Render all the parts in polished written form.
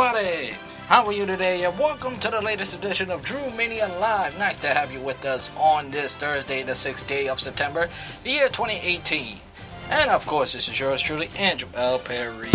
everybody! How are you today? And welcome to the latest edition of Drew Mania Live. Nice to have you with us on this Thursday, the 6th day of September, the year 2018. And of course, this is yours truly, Andrew L. Perry.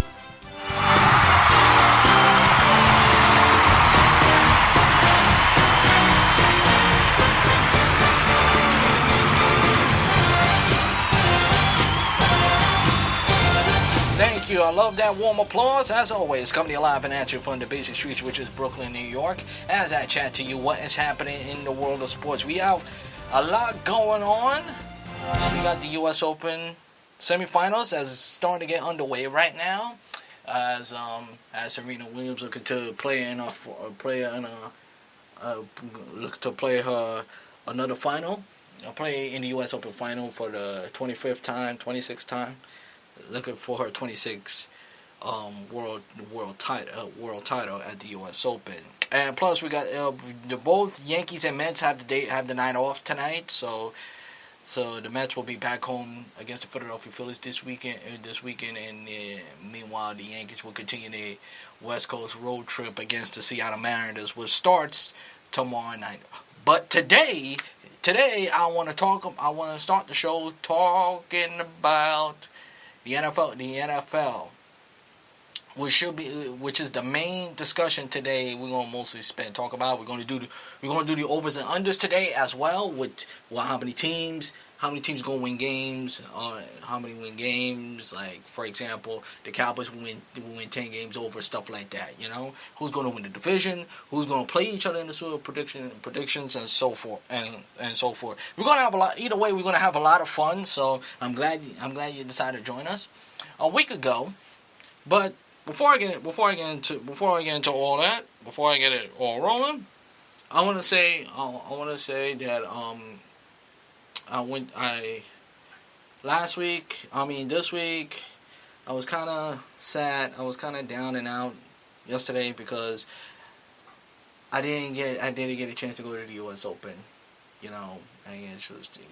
Thank you. I love that warm applause. As always, coming to you live and at you from the busy streets, which is Brooklyn, New York. As I chat to you what is happening in the world of sports. We have a lot going on. We got the U.S. Open semifinals that's starting to get underway right now. As Serena Williams looking to play her another final. Play in the U.S. Open final for the 26th time. Looking for her 26th world title at the U.S. Open, and plus we got both Yankees and Mets have the night off tonight, so the Mets will be back home against the Philadelphia Phillies this weekend, and meanwhile the Yankees will continue their West Coast road trip against the Seattle Mariners, which starts tomorrow night. But today I want to start the show talking about the NFL, which is the main discussion today. We're gonna mostly talk about. We're gonna do the overs and unders today as well. How many teams gonna win games? How many win games? Like for example, the Cowboys will win 10 games over, stuff like that. You know, who's gonna win the division? Who's gonna play each other in the sort of predictions and so forth and so forth. We're gonna have a lot. Either way, we're gonna have a lot of fun. So I'm glad you decided to join us a week ago. But before I get into all that, before I get it all rolling, I want to say that this week, I was kind of sad. I was kind of down and out yesterday because I didn't get a chance to go to the U.S. Open. You know, I didn't get a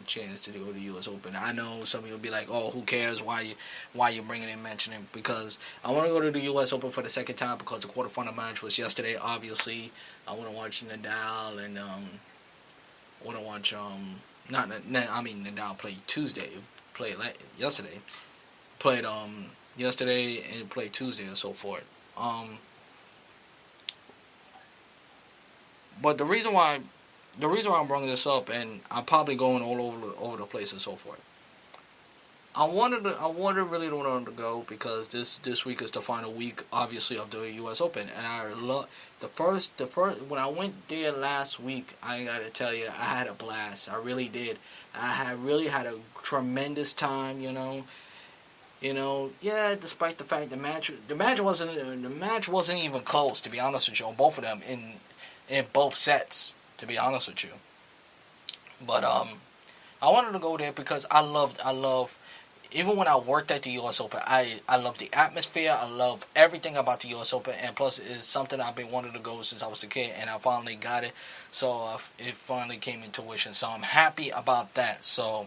chance to go to the U.S. Open. I know some of you will be like, "Oh, who cares? Why you bringing it and mentioning it?" Because I want to go to the U.S. Open for the second time because the quarterfinal match was yesterday. Obviously, I want to watch Nadal and want to watch Nadal played yesterday. Played yesterday and played Tuesday and so forth. But the reason why I'm bringing this up, and I'm probably going all over the place and so forth. I really don't want to go because this week is the final week, obviously, of the U.S. Open, and I love the first when I went there last week. I gotta tell you, I had a blast. I really did. I really had a tremendous time. Yeah. Despite the fact the match wasn't even close, to be honest with you, on both of them in both sets, to be honest with you. But I wanted to go there because I love. Even when I worked at the U.S. Open, I love the atmosphere. I love everything about the U.S. Open. And plus, it's something I've been wanting to go since I was a kid. And I finally got it. So, it finally came into fruition. So, I'm happy about that. So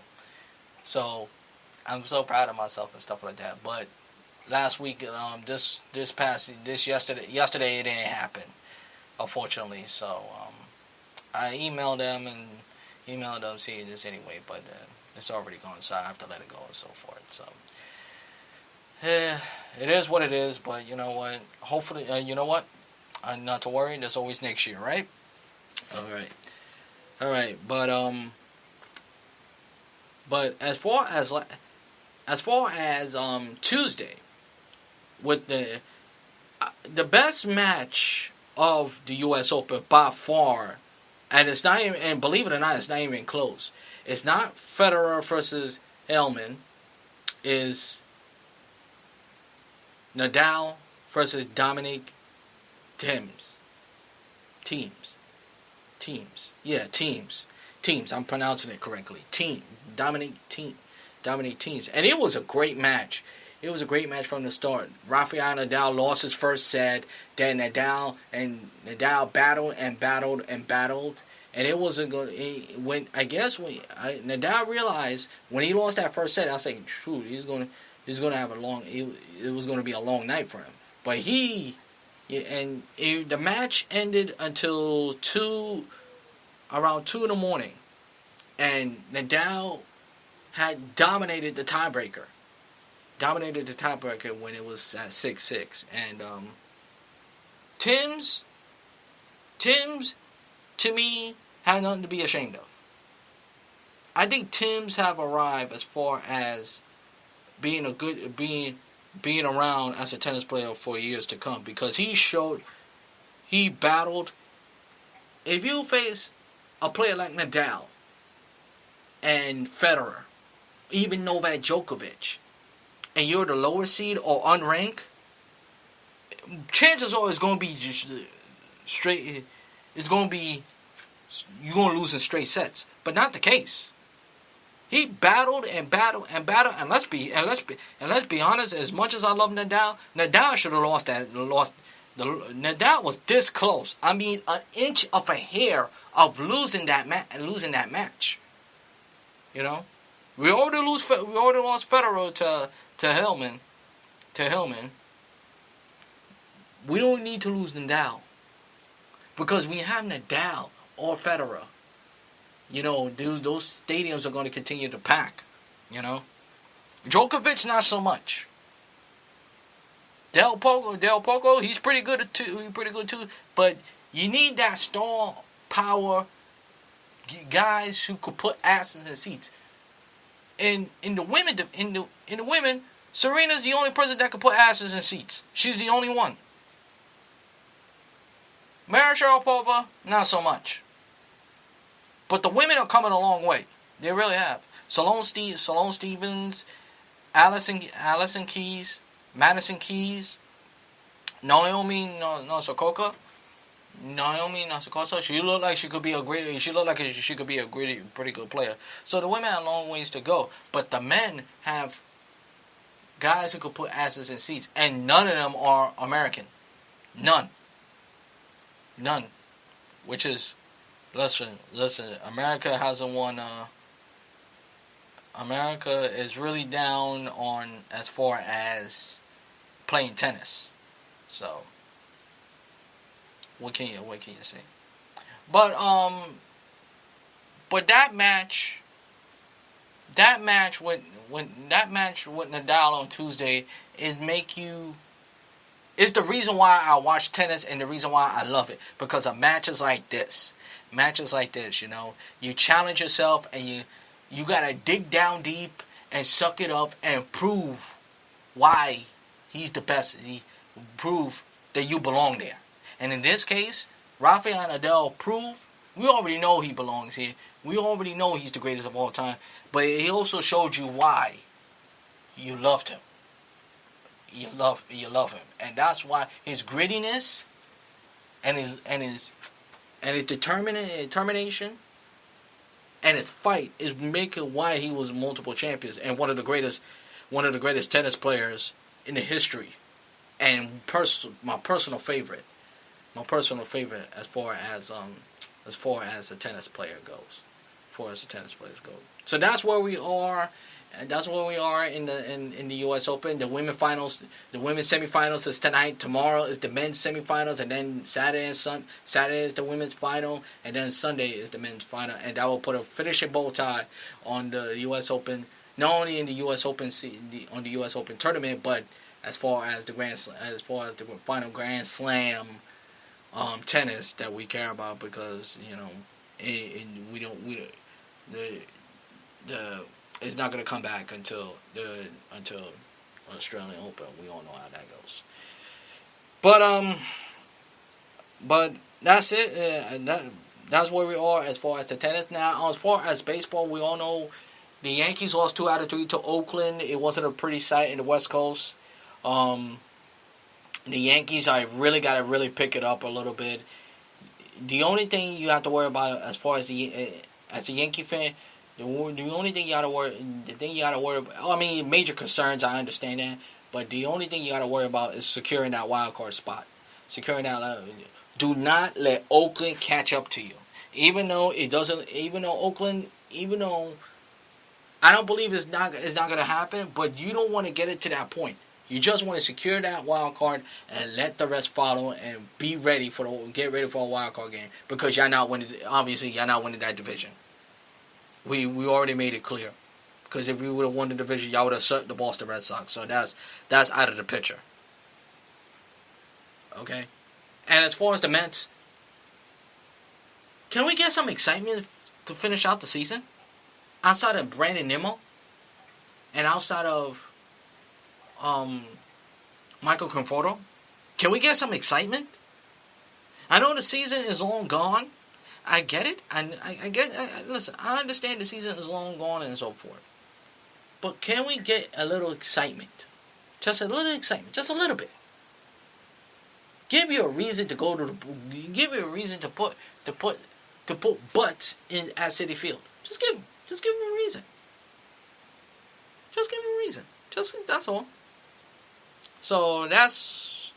I'm so proud of myself and stuff like that. But last week, yesterday, it didn't happen, unfortunately. So, I emailed them saying this anyway. But it's already gone, so I have to let it go and so forth. So, it is what it is, but you know what? Hopefully, not to worry. There's always next year, right? All right. But as far as Tuesday, with the best match of the U.S. Open by far, and it's not even, and believe it or not, it's not even close. It's not Federer versus Hellman. It's Nadal versus Dominic Thiem. Teams. Yeah, teams. I'm pronouncing it correctly. Dominic Thiem. And it was a great match. It was a great match from the start. Rafael Nadal lost his first set. Then Nadal battled. And it wasn't good. Nadal realized when he lost that first set, I was like, shoot, he's gonna have it was gonna be a long night for him. But he Yeah, and the match ended until around 2 in the morning, and Nadal had dominated the tiebreaker. Dominated the tiebreaker when it was at 6-6, and Tim's to me had nothing to be ashamed of. I think Tim's have arrived as far as being around as a tennis player for years to come, because he battled. If you face a player like Nadal and Federer, even Novak Djokovic, and you're the lower seed or unranked, chances are it's going to be just straight. It's going to be, you're going to lose in straight sets, but not the case. He battled and battled and battled, and let's be honest. As much as I love Nadal, Nadal should have lost. Nadal was this close. I mean, an inch of a hair of losing that match. You know, we already lost Federer to Hillman. We don't need to lose Nadal, because we have Nadal or Federer. You know, those stadiums are going to continue to pack. You know, Djokovic not so much. Del Poco, he's pretty good too. But you need that star power guys who could put asses in seats. In the women, Serena's the only person that could put asses in seats. She's the only one. Maria Sharapova, not so much. But the women are coming a long way. They really have. Sloane Stephens, Allison Keys, Madison Keys, Naomi Osaka. She looked like she could be a pretty good player. So the women have a long ways to go. But the men have guys who could put asses in seats, and none of them are American. None. Which is, listen. America hasn't won. America is really down on as far as playing tennis. So what can you say? But that match with Nadal on Tuesday is the reason why I watch tennis, and the reason why I love it, because of matches like this, you know, you challenge yourself, and you gotta dig down deep and suck it up and prove why he's the best. Prove that you belong there. And in this case, Rafael Nadal proved, we already know he belongs here. We already know he's the greatest of all time. But he also showed you why you loved him. You love him. And that's why his grittiness and his determination and his fight is making why he was multiple champions and one of the greatest tennis players in the history. And my personal favorite as far as the tennis player goes. So that's where we are, and that's where we are in the U.S. Open. The women's semifinals is tonight. Tomorrow is the men's semifinals, and then Saturday is the women's final, and then Sunday is the men's final, and that will put a finishing bow tie on the U.S. Open. Not only in the U.S. Open on the U.S. Open tournament, but as far as the final Grand Slam tennis that we care about, because you know, it's not going to come back until Australian Open. We all know how that goes. But that's it. That's where we are as far as the tennis. Now, as far as baseball, we all know the Yankees lost 2 out of 3 to Oakland. It wasn't a pretty sight in the West Coast. The Yankees, I really got to pick it up a little bit. The only thing you have to worry about as far as as a Yankee fan, the only thing you got to worry about, I mean, major concerns, I understand that, but the only thing you got to worry about is securing that wild card spot. Do not let Oakland catch up to you. Even though I don't believe it's not going to happen, but you don't want to get it to that point. You just want to secure that wild card and let the rest follow and get ready for a wild card game because y'all not winning. Obviously, y'all not winning that division. We already made it clear because if we would have won the division, y'all would have sucked the Boston Red Sox. So that's out of the picture. Okay, and as far as the Mets, can we get some excitement to finish out the season outside of Brandon Nimmo and outside of Michael Conforto? Can we get some excitement? I know the season is long gone. I get it. Listen, I understand the season is long gone and so forth. But can we get a little excitement? Just a little excitement. Just a little bit. Give you a reason to go to the. Give you a reason to put butts in at Citi Field. Just give them a reason. Just give them a reason. That's all. So that's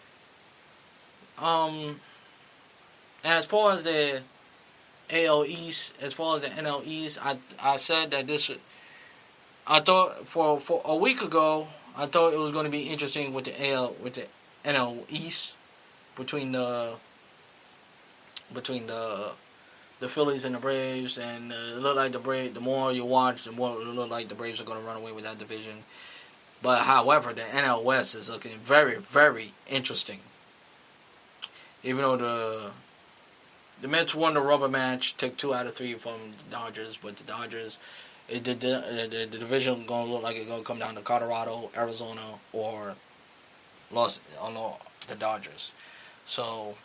as far as the AL East, as far as the NL East, I said that I thought for a week ago, I thought it was going to be interesting with the NL East between the Phillies and the Braves, and it looked like the more you watch, the more it looked like the Braves are going to run away with that division. But however, the NL West is looking very, very interesting. Even though the Mets won the rubber match, took 2 out of 3 from the Dodgers, but the Dodgers, the division going to look like it's going to come down to Colorado, Arizona, or the Dodgers. So,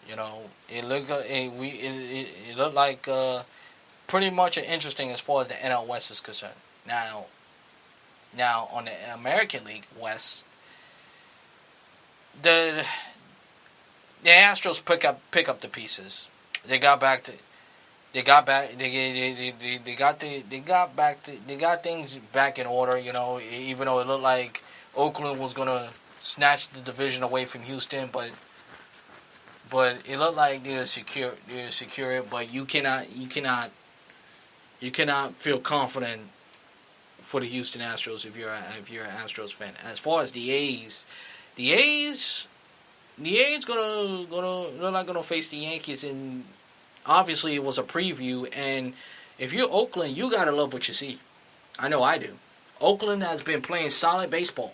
it looked like pretty much interesting as far as the NL West is concerned. Now on the American League West, the Astros pick up the pieces. They got things back in order. Even though it looked like Oakland was gonna snatch the division away from Houston, but it looked like they're secure. But you cannot feel confident for the Houston Astros if you're an Astros fan. As far as the A's gonna face the Yankees, and obviously it was a preview. And if you're Oakland, you gotta love what you see. I know I do. Oakland has been playing solid baseball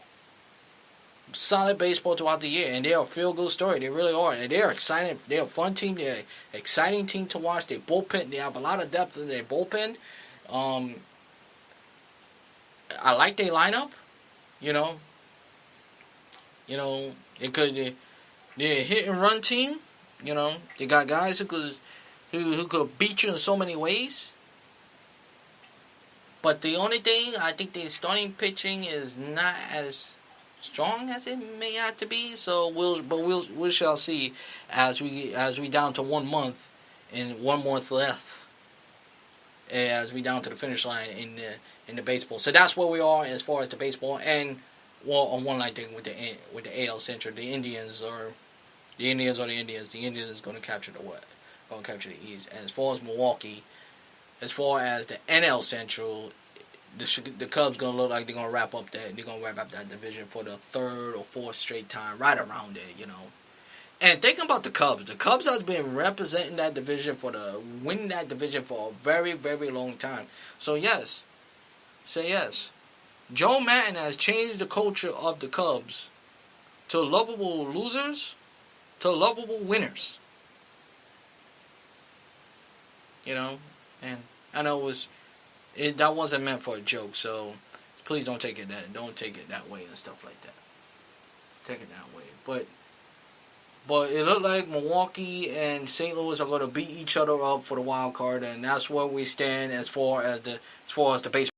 throughout the year, and they're a feel-good story. They really are, and they're exciting. They're a fun team. They're an exciting team to watch. They bullpen. They have a lot of depth in their bullpen. I like their lineup. They're a hit and run team. They got guys who could beat you in so many ways. But the only thing, I think their starting pitching is not as strong as it may have to be. So we shall see as we down to 1 month and 1 month left as we down to the finish line in the baseball. So that's where we are as far as the baseball. And on one line thing with the AL Central, the Indians are the Indians. The Indians going to capture the what? Going to capture the East. And as far as Milwaukee, as far as the NL Central, the Cubs going to look like they're going to wrap up that division for the 3rd or 4th straight time, right around there, And thinking about the Cubs has been representing that division winning that division for a very, very long time. So yes, Joe Madden has changed the culture of the Cubs to lovable losers to lovable winners. And I know that wasn't meant for a joke, so please don't take it that way and stuff like that. Take it that way. But it looked like Milwaukee and St. Louis are going to beat each other up for the wild card, and that's where we stand as far as the baseball.